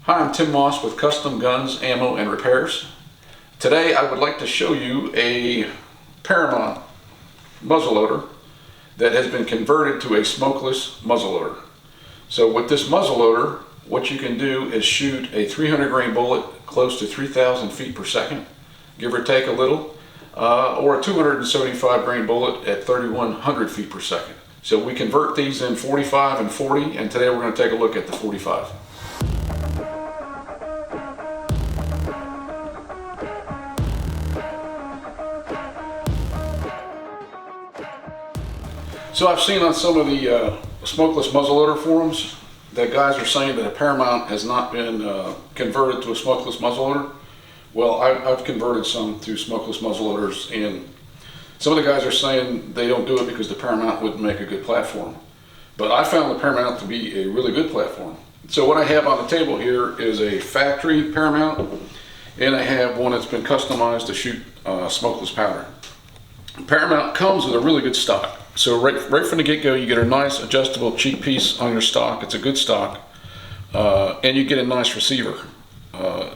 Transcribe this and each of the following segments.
Hi, I'm Tim Moss with Custom Guns, Ammo, and Repairs. Today I would like to show you a Paramount muzzleloader that has been converted to a smokeless muzzleloader. So with this muzzleloader, what you can do is shoot a 300 grain bullet close to 3,000 feet per second, give or take a little, or a 275 grain bullet at 3,100 feet per second. So we convert these in 45 and 40, and today we're going to take a look at the 45. So I've seen on some of the smokeless muzzleloader forums that guys are saying that a Paramount has not been converted to a smokeless muzzleloader. Well, I've converted some to smokeless muzzleloaders, and some of the guys are saying they don't do it because the Paramount wouldn't make a good platform. But I found the Paramount to be a really good platform. So what I have on the table here is a factory Paramount, and I have one that's been customized to shoot smokeless powder. Paramount comes with a really good stock. So right from the get-go, you get a nice adjustable cheek piece on your stock. It's a good stock, and you get a nice receiver.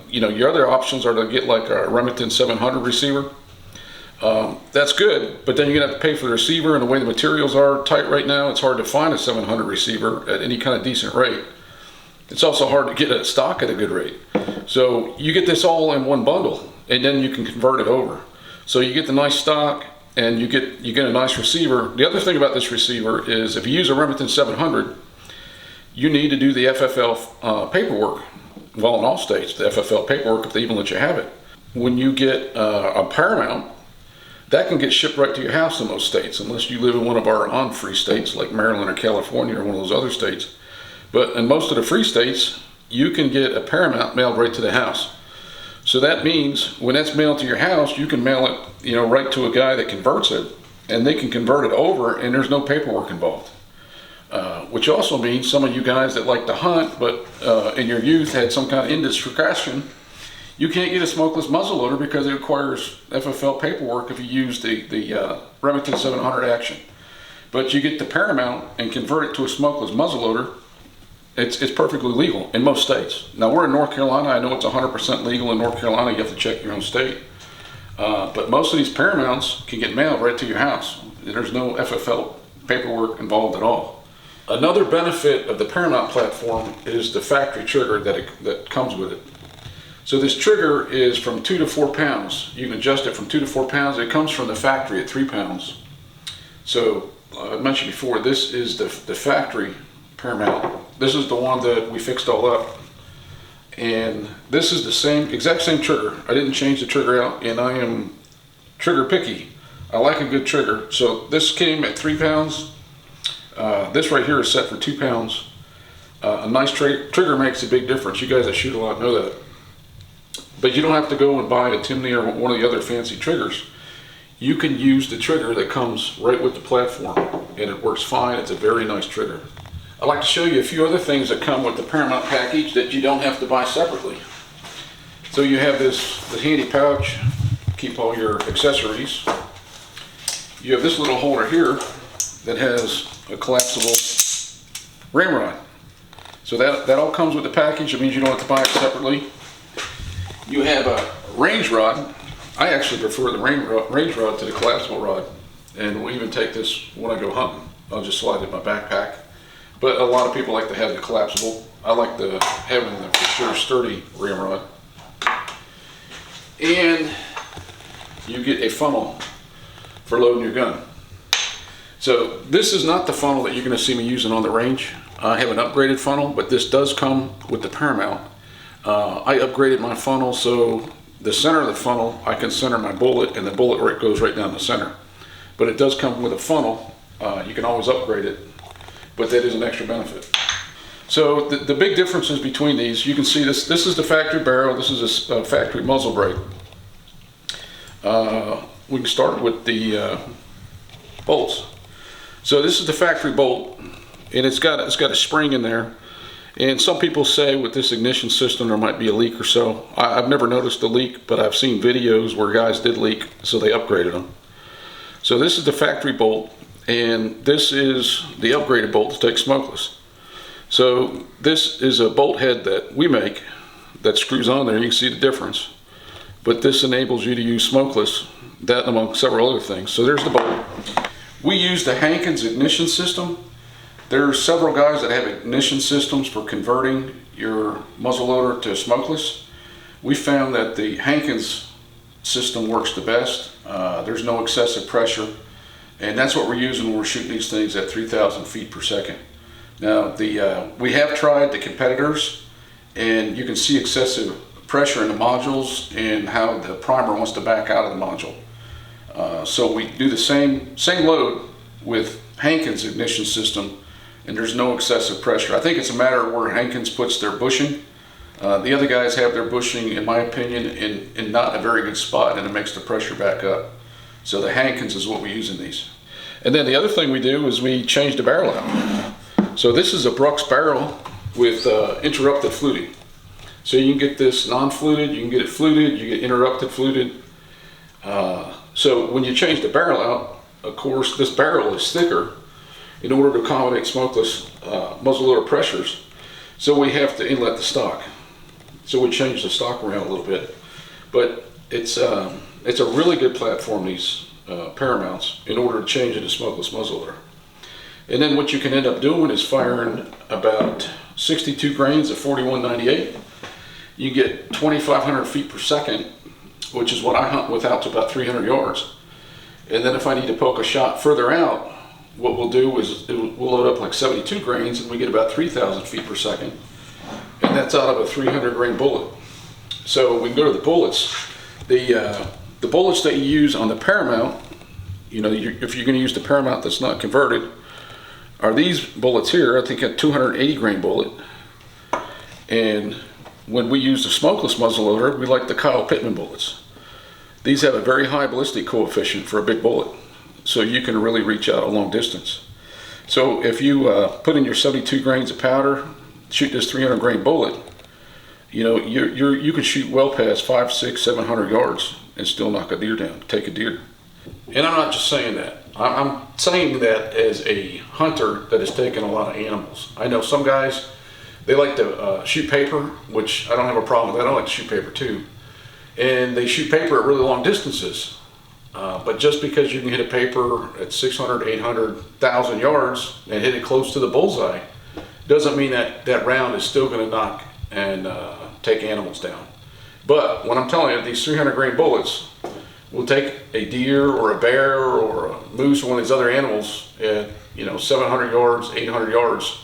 You know, your other options are to get like a Remington 700 receiver. That's good, but then you're gonna have to pay for the receiver, and the way the materials are tight right now, it's hard to find a 700 receiver at any kind of decent rate. It's also hard to get a stock at a good rate. So you get this all in one bundle, and then you can convert it over. So you get the nice stock, and you get a nice receiver. The other thing about this receiver is if you use a Remington 700, you need to do the FFL paperwork. Well, in all states, the FFL paperwork, if they even let you have it. When you get a Paramount, that can get shipped right to your house in most states, unless you live in one of our non-free states like Maryland or California or one of those other states. But in most of the free states, you can get a Paramount mailed right to the house. So that means when that's mailed to your house, you can mail it, you know, right to a guy that converts it, and they can convert it over, and there's no paperwork involved. Which also means some of you guys that like to hunt, but in your youth had some kind of indiscretion, you can't get a smokeless muzzleloader because it requires FFL paperwork if you use the Remington 700 action. But you get the Paramount and convert it to a smokeless muzzleloader. It's perfectly legal in most states. Now we're in North Carolina. I know it's 100% legal in North Carolina. You have to check your own state. But most of these Paramounts can get mailed right to your house. There's no FFL paperwork involved at all. Another benefit of the Paramount platform is the factory trigger that comes with it. So this trigger is from 2 to 4 pounds. You can adjust it from 2 to 4 pounds. It comes from the factory at 3 pounds. So I mentioned before, this is the factory Paramount. This is the one that we fixed all up, and this is the exact same trigger. I didn't change the trigger out, and I am trigger picky. I like a good trigger. So this came at 3 pounds. This right here is set for 2 pounds. A nice trigger makes a big difference. You guys that shoot a lot know that. But you don't have to go and buy a Timney or one of the other fancy triggers. You can use the trigger that comes right with the platform, and it works fine. It's a very nice trigger. I'd like to show you a few other things that come with the Paramount package that you don't have to buy separately. So you have this handy pouch, keep all your accessories. You have this little holder here that has a collapsible ramrod. So that all comes with the package. It means you don't have to buy it separately. You have a range rod. I actually prefer the range rod to the collapsible rod. And we'll even take this when I go hunting. I'll just slide it in my backpack. But a lot of people like to have the collapsible. I like having the for sure sturdy ramrod. And you get a funnel for loading your gun. So this is not the funnel that you're going to see me using on the range. I have an upgraded funnel, but this does come with the Paramount. I upgraded my funnel so the center of the funnel, I can center my bullet, and the bullet goes right down the center. But it does come with a funnel. You can always upgrade it, but that is an extra benefit. So the big differences between these, you can see this is the factory barrel, this is a factory muzzle brake. We can start with the bolts. So this is the factory bolt, and it's got a spring in there. And some people say with this ignition system there might be a leak or so. I've never noticed a leak, but I've seen videos where guys did leak, so they upgraded them. So this is the factory bolt, and this is the upgraded bolt to take smokeless. So this is a bolt head that we make that screws on there. You can see the difference. But this enables you to use smokeless, that among several other things. So there's the bolt. We use the Hankins ignition system. There's several guys that have ignition systems for converting your muzzleloader to smokeless. We found that the Hankins system works the best. There's no excessive pressure, and that's what we're using when we're shooting these things at 3,000 feet per second. Now, we have tried the competitors, and you can see excessive pressure in the modules and how the primer wants to back out of the module. So we do the same load with Hankins ignition system, and there's no excessive pressure. I think it's a matter of where Hankins puts their bushing. The other guys have their bushing, in my opinion, in not a very good spot, and it makes the pressure back up. So the Hankins is what we use in these. And then the other thing we do is we change the barrel out. So this is a Brooks barrel with interrupted fluting. So you can get this non-fluted, you can get it fluted, you get interrupted fluted. So when you change the barrel out, of course, this barrel is thicker in order to accommodate smokeless muzzleloader pressures. So we have to inlet the stock. So we change the stock around a little bit. But it's a really good platform, these Paramounts, in order to change it to smokeless muzzleloader. And then what you can end up doing is firing about 62 grains of 4198. You get 2,500 feet per second, which is what I hunt with out to about 300 yards. And then if I need to poke a shot further out, what we'll do is we'll load up like 72 grains and we get about 3,000 feet per second. And that's out of a 300 grain bullet. So we can go to the bullets. The bullets that you use on the Paramount, you know, if you're going to use the Paramount that's not converted, are these bullets here. I think a 280 grain bullet. And when we use the smokeless muzzleloader, we like the Kyle Pittman bullets. These have a very high ballistic coefficient for a big bullet, so you can really reach out a long distance. So if you put in your 72 grains of powder, shoot this 300 grain bullet, you know, you can shoot well past 500, 600, 700 yards and still knock a deer down, take a deer. And I'm not just saying that. I'm saying that as a hunter that has taken a lot of animals. I know some guys, they like to shoot paper, which I don't have a problem with that. I like to shoot paper too. And they shoot paper at really long distances. But just because you can hit a paper at 600, 800, 1,000 yards and hit it close to the bullseye, doesn't mean that that round is still going to knock and take animals down. But when I'm telling you, these 300 grain bullets will take a deer or a bear or a moose or one of these other animals at 700 yards, 800 yards.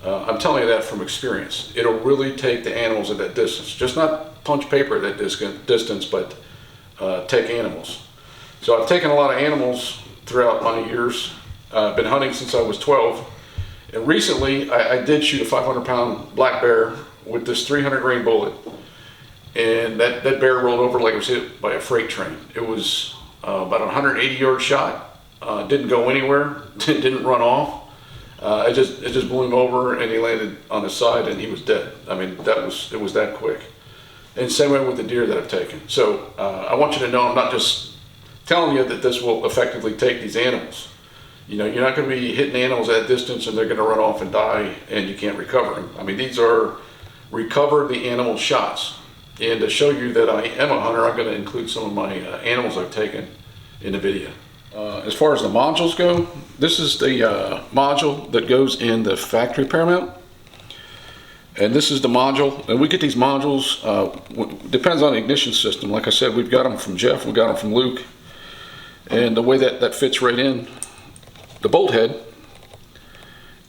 I'm telling you that from experience. It'll really take the animals at that distance. Just not punch paper at that distance, but take animals. So I've taken a lot of animals throughout my years. I've been hunting since I was 12. And recently I did shoot a 500-pound black bear with this 300 grain bullet. And that bear rolled over like it was hit by a freight train. It was about a 180-yard shot. Didn't go anywhere. Didn't run off. It just blew him over, and he landed on his side, and he was dead. I mean, it was that quick. And same way with the deer that I've taken. So I want you to know I'm not just telling you that this will effectively take these animals. You know, you're not going to be hitting animals at that distance, and they're going to run off and die, and you can't recover them. I mean, these are recover the animal shots. And to show you that I am a hunter, I'm going to include some of my animals I've taken in the video. As far as the modules go, this is the module that goes in the factory Paramount. And this is the module. And we get these modules, depends on the ignition system. Like I said, we've got them from Jeff, we got them from Luke. And the way that fits right in, the bolt head.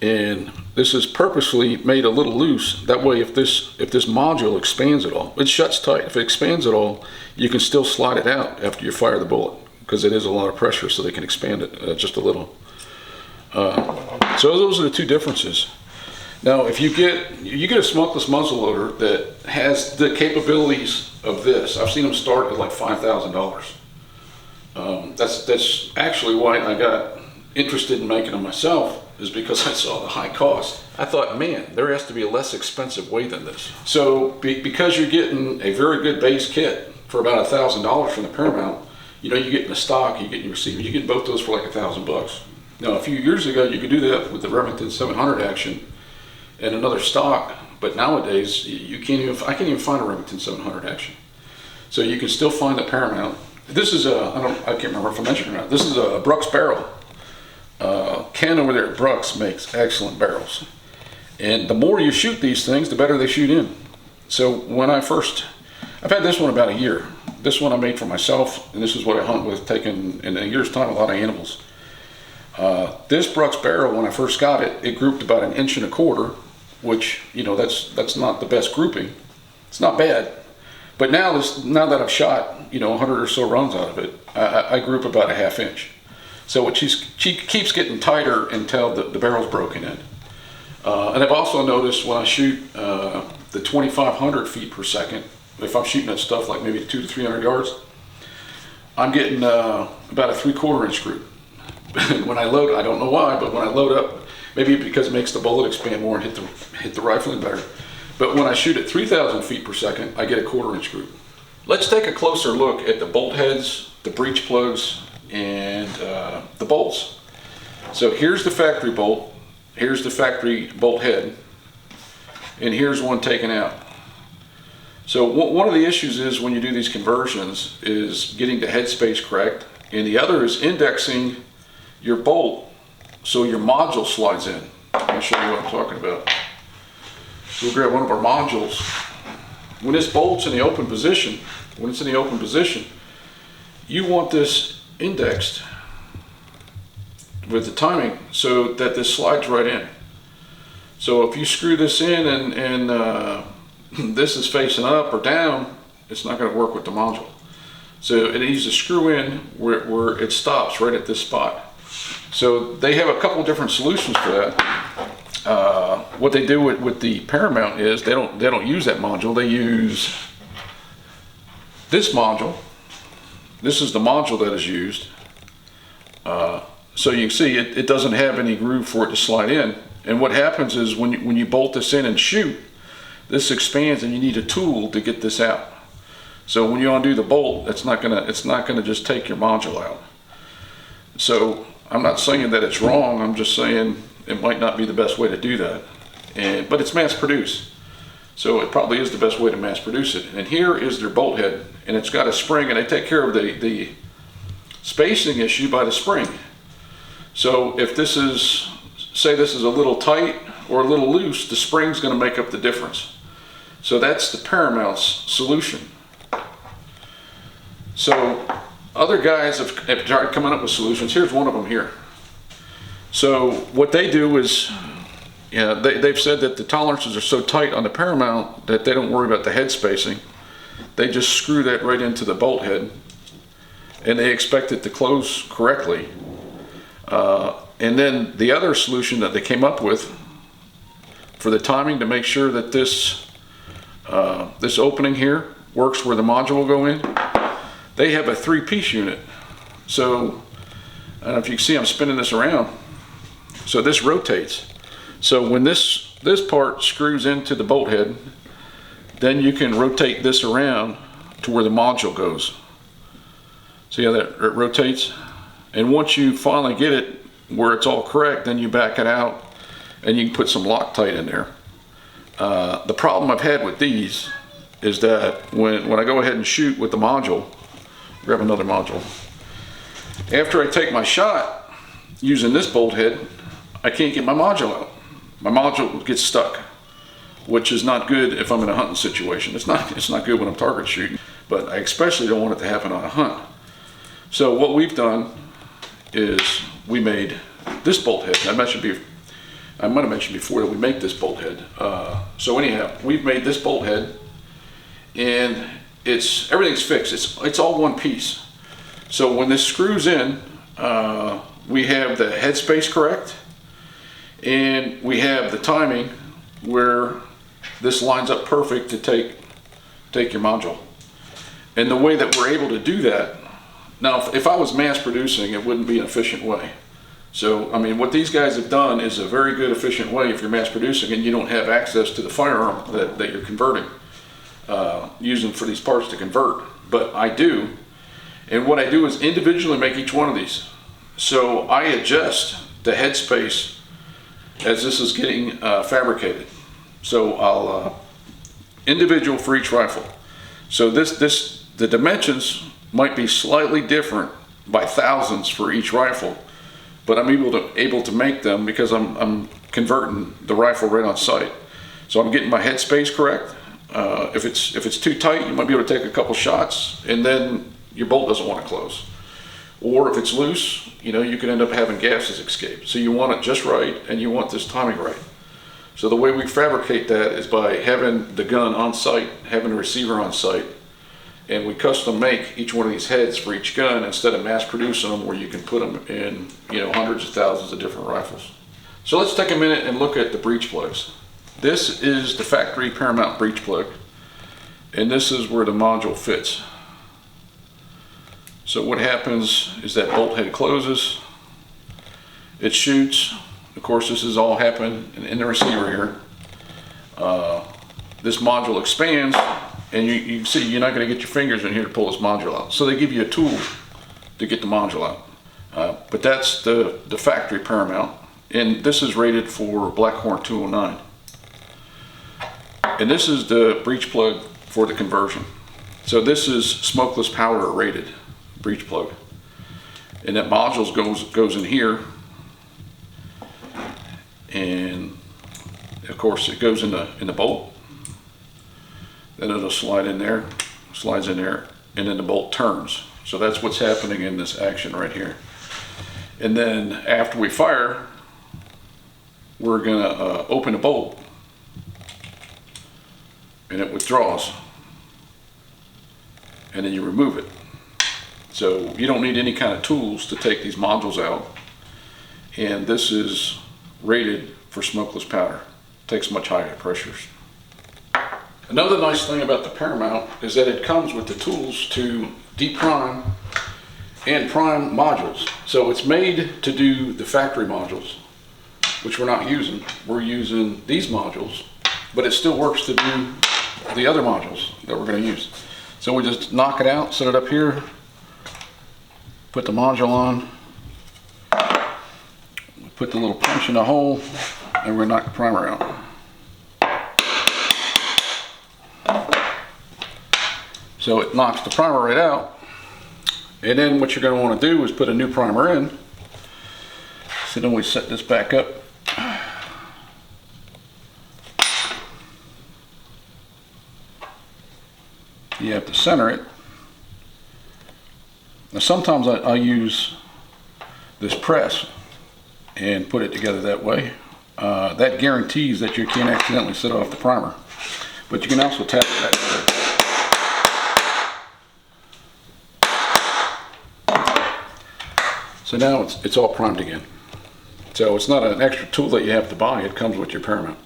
And this is purposely made a little loose. That way, if this module expands at all, it shuts tight. If it expands at all, you can still slide it out after you fire the bullet, because it is a lot of pressure, so they can expand it just a little. So those are the two differences. Now, if you get a smokeless muzzleloader that has the capabilities of this, I've seen them start at like $5,000. That's actually why I got interested in making them myself, is because I saw the high cost. I thought, man, there has to be a less expensive way than this. So because you're getting a very good base kit for about $1,000 from the Paramount, you're getting the stock, you're getting your receiver, you get both those for like $1,000 bucks. Now, a few years ago, you could do that with the Remington 700 action, and another stock. But nowadays, I can't even find a Remington 700 action. So you can still find the Paramount. This is I can't remember if I mentioned it or not. This is a Brooks barrel. Ken over there at Brooks makes excellent barrels. And the more you shoot these things, the better they shoot in. So I've had this one about a year. This one I made for myself, and this is what I hunt with, taking in a year's time a lot of animals. This Brooks barrel, when I first got it, it grouped about 1 1/4 inch, which, you know, that's not the best grouping. It's not bad. But now that I've shot, you know, 100 or so runs out of it, I group about 1/2 inch. So she keeps getting tighter until the barrel's broken in. And I've also noticed when I shoot the 2,500 feet per second, if I'm shooting at stuff like maybe 200 to 300 yards, I'm getting about a 3/4 inch group. When I load, I don't know why, but when I load up, maybe because it makes the bullet expand more and hit the rifling better. But when I shoot at 3,000 feet per second, I get a 1/4 inch group. Let's take a closer look at the bolt heads, the breech plugs, and the bolts. So here's the factory bolt, here's the factory bolt head, and here's one taken out. So one of the issues is when you do these conversions is getting the headspace correct, and the other is indexing your bolt so your module slides in. Let me show you what I'm talking about. So we'll grab one of our modules. When this bolt's in the open position, you want this indexed with the timing so that this slides right in. So if you screw this in and this is facing up or down, it's not going to work with the module. So it needs to screw in where it stops right at this spot. So they have a couple different solutions for that. What they do with the Paramount is they don't use that module. They use this module. This is the module that is used. So you can see it doesn't have any groove for it to slide in. And what happens is when you bolt this in and shoot, this expands and you need a tool to get this out. So when you undo the bolt, it's not gonna just take your module out. So I'm not saying that it's wrong, I'm just saying it might not be the best way to do that. But it's mass produced. So it probably is the best way to mass produce it. And here is their bolt head, and it's got a spring, and they take care of the spacing issue by the spring. So if this is, say this is a little tight or a little loose, the spring's gonna make up the difference. So that's the Paramount's solution. So other guys have tried coming up with solutions. Here's one of them here. So what they do is, they've said that the tolerances are so tight on the Paramount that they don't worry about the head spacing. They just screw that right into the bolt head, and they expect it to close correctly. And then the other solution that they came up with for the timing to make sure that this opening here works where the module will go in, they have a 3-piece unit. So I don't know if you can see I'm spinning this around. So this rotates. So when this part screws into the bolt head, then you can rotate this around to where the module goes. See how that it rotates? And once you finally get it where it's all correct, then you back it out and you can put some Loctite in there. The problem I've had with these is that when I go ahead and shoot with the module, grab another module, after I take my shot using this bolt head, I can't get my module out. My module gets stuck, which is not good if I'm in a hunting situation. It's not good when I'm target shooting, but I especially don't want it to happen on a hunt. So what we've done is we made this bolt head. I might have mentioned before that we make this bolt head. So anyhow, we've made this bolt head, and everything's fixed. It's all one piece. So when this screws in, we have the headspace correct, and we have the timing where this lines up perfect to take your module. And the way that we're able to do that, now if I was mass producing, it wouldn't be an efficient way. So I mean, what these guys have done is a very good efficient way if you're mass producing and you don't have access to the firearm that you're converting, using for these parts to convert. But I do, and what I do is individually make each one of these. So I adjust the headspace as this is getting fabricated. So I'll individual for each rifle. So the dimensions might be slightly different by thousands for each rifle, but I'm able to make them because I'm converting the rifle right on site. So I'm getting my headspace correct. If it's too tight, you might be able to take a couple shots and then your bolt doesn't want to close. Or if it's loose, you know, you could end up having gases escape. So you want it just right and you want this timing right. So the way we fabricate that is by having the gun on site, having the receiver on site, and we custom make each one of these heads for each gun instead of mass producing them where you can put them in, you know, hundreds of thousands of different rifles. So let's take a minute and look at the breech plugs. This is the factory Paramount breech plug, and this is where the module fits. So what happens is that bolt head closes, it shoots. Of course, this is all happening in the receiver here. This module expands, and you can see you're not going to get your fingers in here to pull this module out. So they give you a tool to get the module out. But that's the factory Paramount, and this is rated for Blackhorn 209. And this is the breech plug for the conversion. So this is smokeless powder rated breech plug, and that module goes in here, and of course it goes in the bolt. Then it'll slide in there, slides in there, and then the bolt turns. So that's what's happening in this action right here. And then after we fire, we're gonna open the bolt, and it withdraws, and then you remove it. So you don't need any kind of tools to take these modules out, and this is rated for smokeless powder. It takes much higher pressures. Another nice thing about the Paramount is that it comes with the tools to deprime and prime modules. So it's made to do the factory modules, which we're not using. We're using these modules, but it still works to do the other modules that we're going to use. So we just knock it out, set it up here, put the module on, put the little punch in the hole, and we're going to knock the primer out. So it knocks the primer right out, and then what you're going to want to do is put a new primer in. So then we set this back up. You have to center it. Now sometimes I use this press and put it together that way. That guarantees that you can't accidentally set off the primer. But you can also tap it back there. So now it's all primed again. So it's not an extra tool that you have to buy, it comes with your Paramount.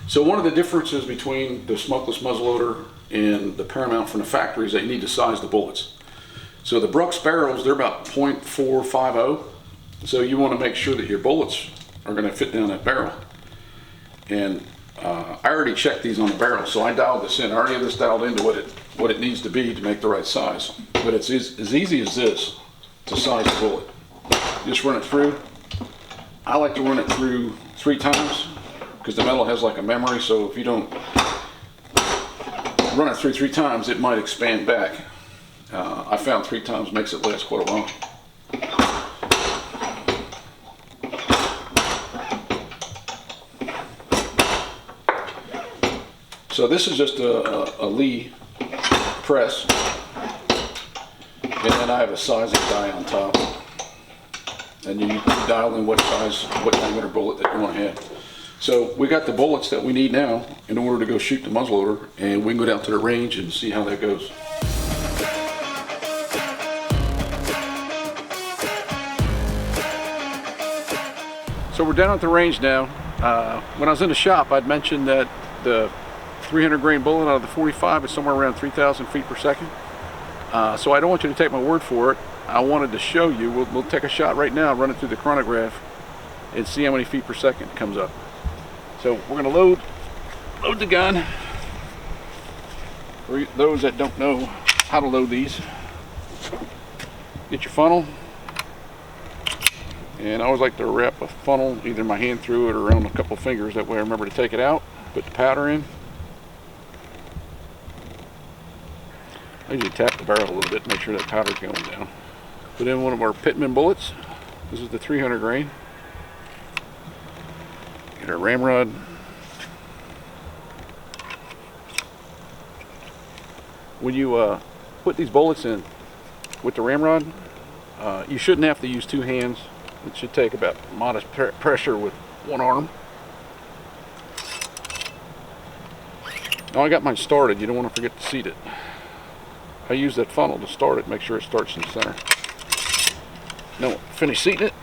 So one of the differences between the smokeless muzzleloader and the Paramount from the factory is that you need to size the bullets. So the Brooks barrels, they're about .450. So you want to make sure that your bullets are going to fit down that barrel. And I already checked these on the barrel, so I dialed this in. I already have this dialed into what it needs to be to make the right size. But it's as easy as this to size the bullet. Just run it through. I like to run it through 3 times because the metal has like a memory, so if you don't run it through 3 times, it might expand back. I found 3 times makes it last quite a while. So this is just a Lee press, and then I have a sizing die on top. And you dial in what size, what diameter bullet that you want to have. So we got the bullets that we need now in order to go shoot the muzzleloader, and we can go down to the range and see how that goes. So we're down at the range now. When I was in the shop, I'd mentioned that the 300 grain bullet out of the 45 is somewhere around 3,000 feet per second. So I don't want you to take my word for it. I wanted to show you. We'll take a shot right now, run it through the chronograph, and see how many feet per second it comes up. So we're going to load the gun. For those that don't know how to load these, get your funnel, and I always like to wrap a funnel, either my hand through it or around a couple fingers, that way I remember to take it out. Put the powder in. I usually tap the barrel a little bit to make sure that powder's going down. Put in one of our Pittman bullets. This is the 300 grain. Get our ramrod. When you put these bullets in with the ramrod, you shouldn't have to use two hands. It should take about modest pressure with one arm. Now I got mine started. You don't want to forget to seat it. I use that funnel to start it, make sure it starts in the center. Now finish seating it.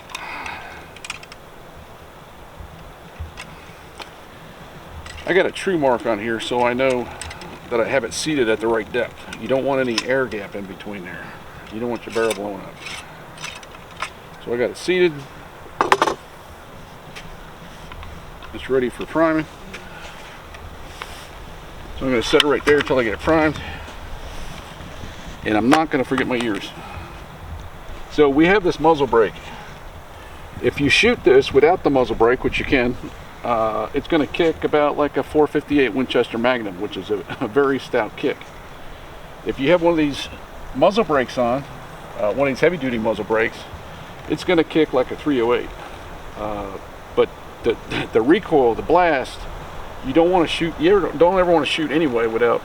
I got a true mark on here so I know that I have it seated at the right depth. You don't want any air gap in between there. You don't want your barrel blowing up. So I got it seated. It's ready for priming. So I'm going to set it right there until I get it primed. And I'm not going to forget my ears. So we have this muzzle brake. If you shoot this without the muzzle brake, which you can, it's going to kick about like a 458 Winchester Magnum, which is a very stout kick. If you have one of these muzzle brakes on, one of these heavy duty muzzle brakes, it's going to kick like a 308. But the recoil, the blast, you don't want to shoot. You don't ever want to shoot anyway without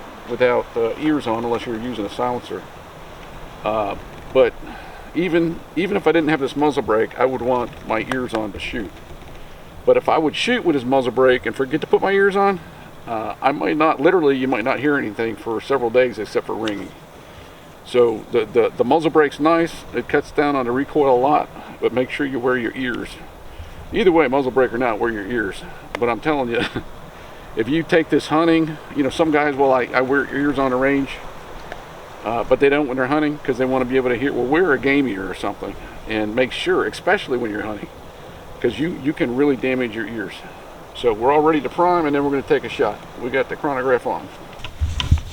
ears on, unless you're using a silencer. But even if I didn't have this muzzle brake, I would want my ears on to shoot. But if I would shoot with this muzzle brake and forget to put my ears on, I might not, literally, you might not hear anything for several days except for ringing. So the muzzle brake's nice. It cuts down on the recoil a lot, but make sure you wear your ears. Either way, muzzle brake or not, wear your ears. But I'm telling you, if you take this hunting, you know, some guys, well, I wear ears on the range, but they don't when they're hunting because they want to be able to hear. Well, wear a game ear or something, and make sure, especially when you're hunting, because you can really damage your ears. So we're all ready to prime, and then we're going to take a shot. We got the chronograph on.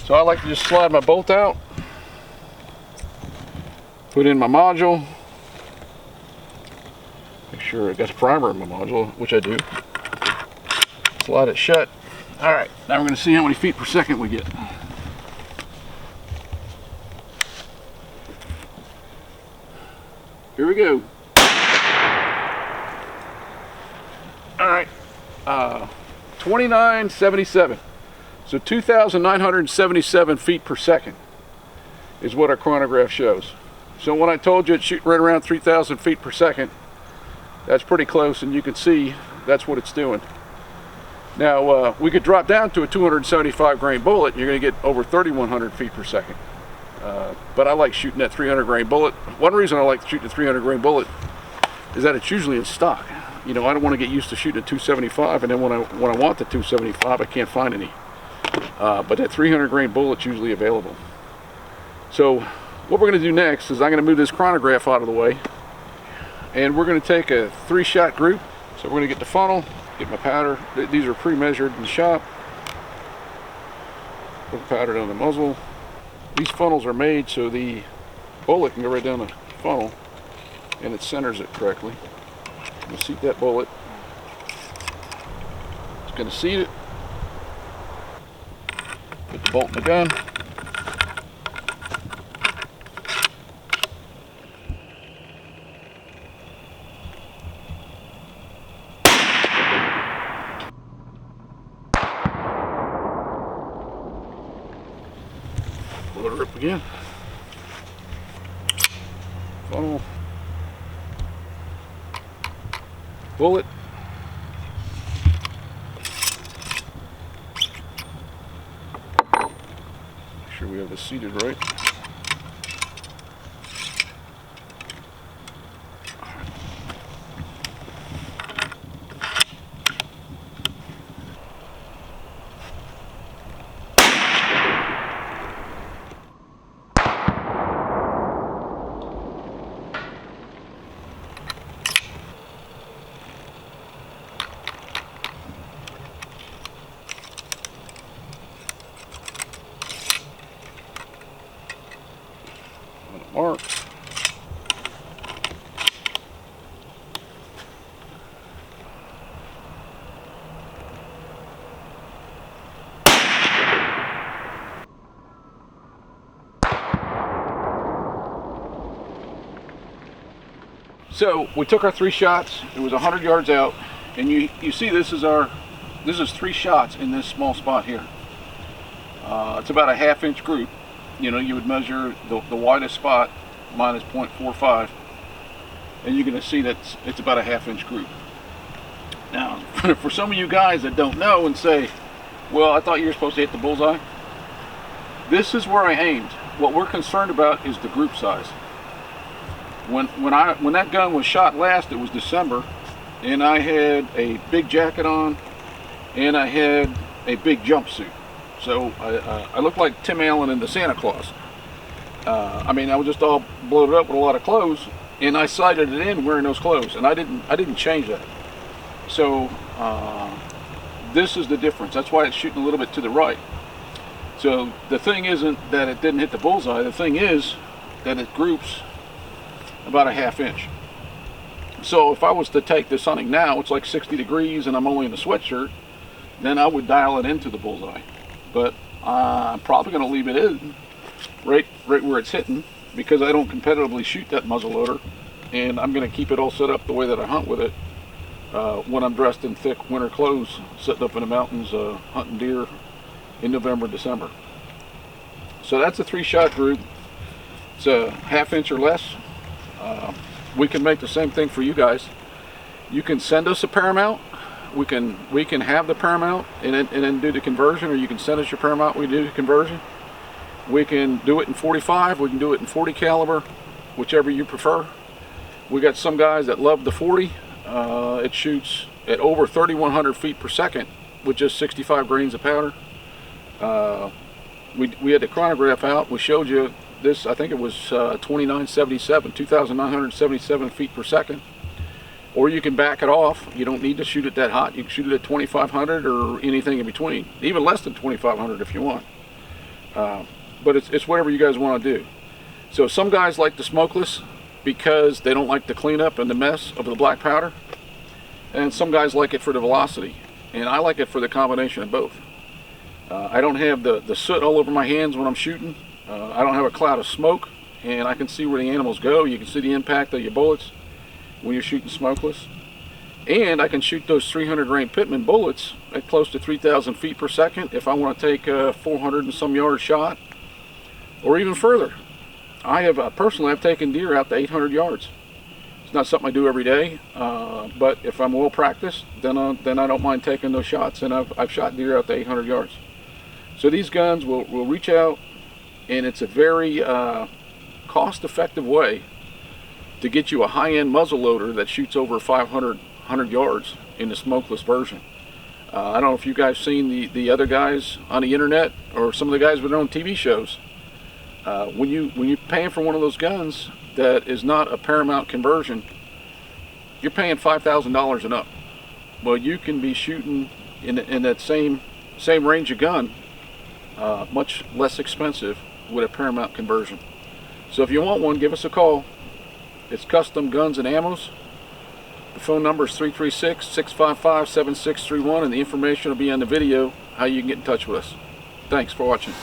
So I like to just slide my bolt out, put in my module, make sure I got the primer in my module, which I do. Slide it shut. All right, now we're going to see how many feet per second we get. Here we go. All right, 2977. So 2,977 feet per second is what our chronograph shows. So when I told you it's shooting right around 3,000 feet per second, that's pretty close, and you can see that's what it's doing. Now, we could drop down to a 275 grain bullet, and you're going to get over 3,100 feet per second. But I like shooting that 300 grain bullet. One reason I like shooting a 300 grain bullet is that it's usually in stock. You know, I don't want to get used to shooting a 275, and then when I want the 275, I can't find any. But that 300 grain bullet's usually available. So what we're going to do next is I'm going to move this chronograph out of the way, and we're going to take a 3-shot group. So we're going to get the funnel, get my powder. These are pre-measured in the shop. Put the powder down the muzzle. These funnels are made so the bullet can go right down the funnel, and it centers it correctly. I'm going to seat that bullet. It's going to seat it. Put the bolt in the gun. Load her up again. Funnel. Bullet. Make sure we have this seated right. Mark. So we took our 3 shots. It was 100 yards out, and you see this is 3 shots in this small spot here. It's about a half-inch group. You know, you would measure the widest spot minus 0.45, and you're going to see that it's about a half-inch group. Now, for some of you guys that don't know and say, well, I thought you were supposed to hit the bullseye, this is where I aimed. What we're concerned about is the group size. When that gun was shot last, it was December, and I had a big jacket on, and I had a big jumpsuit. So I looked like Tim Allen in the Santa Claus. I mean, I was just all bloated up with a lot of clothes, and I sighted it in wearing those clothes, and I didn't change that. So this is the difference. That's why it's shooting a little bit to the right. So the thing isn't that it didn't hit the bullseye. The thing is that it groups about a half-inch. So if I was to take this hunting now, it's like 60 degrees and I'm only in a sweatshirt, then I would dial it into the bullseye. But I'm probably going to leave it in right where it's hitting, because I don't competitively shoot that muzzleloader, and I'm going to keep it all set up the way that I hunt with it when I'm dressed in thick winter clothes, sitting up in the mountains hunting deer in November, December. So that's a 3-shot group. It's a half-inch or less. We can make the same thing for you guys. You can send us a Paramount. We can have the Paramount and then do the conversion, or you can send us your Paramount, we do the conversion. We can do it in 45, we can do it in 40 caliber, whichever you prefer. We got some guys that love the 40. It shoots at over 3,100 feet per second with just 65 grains of powder. We had the chronograph out. We showed you this. I think it was 2,977 feet per second. Or you can back it off. You don't need to shoot it that hot. You can shoot it at 2,500 or anything in between, even less than 2,500 if you want. But it's whatever you guys want to do. So some guys like the smokeless because they don't like the cleanup and the mess of the black powder, and some guys like it for the velocity, and I like it for the combination of both. I don't have the soot all over my hands when I'm shooting. I don't have a cloud of smoke, and I can see where the animals go. You can see the impact of your bullets when you're shooting smokeless. And I can shoot those 300 grain Pittman bullets at close to 3,000 feet per second if I want to take a 400 and some yard shot, or even further. I have personally, I've taken deer out to 800 yards. It's not something I do every day, but if I'm well practiced, then I don't mind taking those shots, and I've shot deer out to 800 yards. So these guns will reach out, and it's a very cost-effective way to get you a high-end muzzleloader that shoots over 500 yards in the smokeless version. I don't know if you guys seen the other guys on the internet, or some of the guys with their own TV shows. When you're paying for one of those guns that is not a Paramount conversion, you're paying $5,000 and up. Well, you can be shooting in that same range of gun, much less expensive with a Paramount conversion. So if you want one, give us a call. It's Custom Guns and Ammos. The phone number is 336-655-7631, and the information will be on the video how you can get in touch with us. Thanks for watching.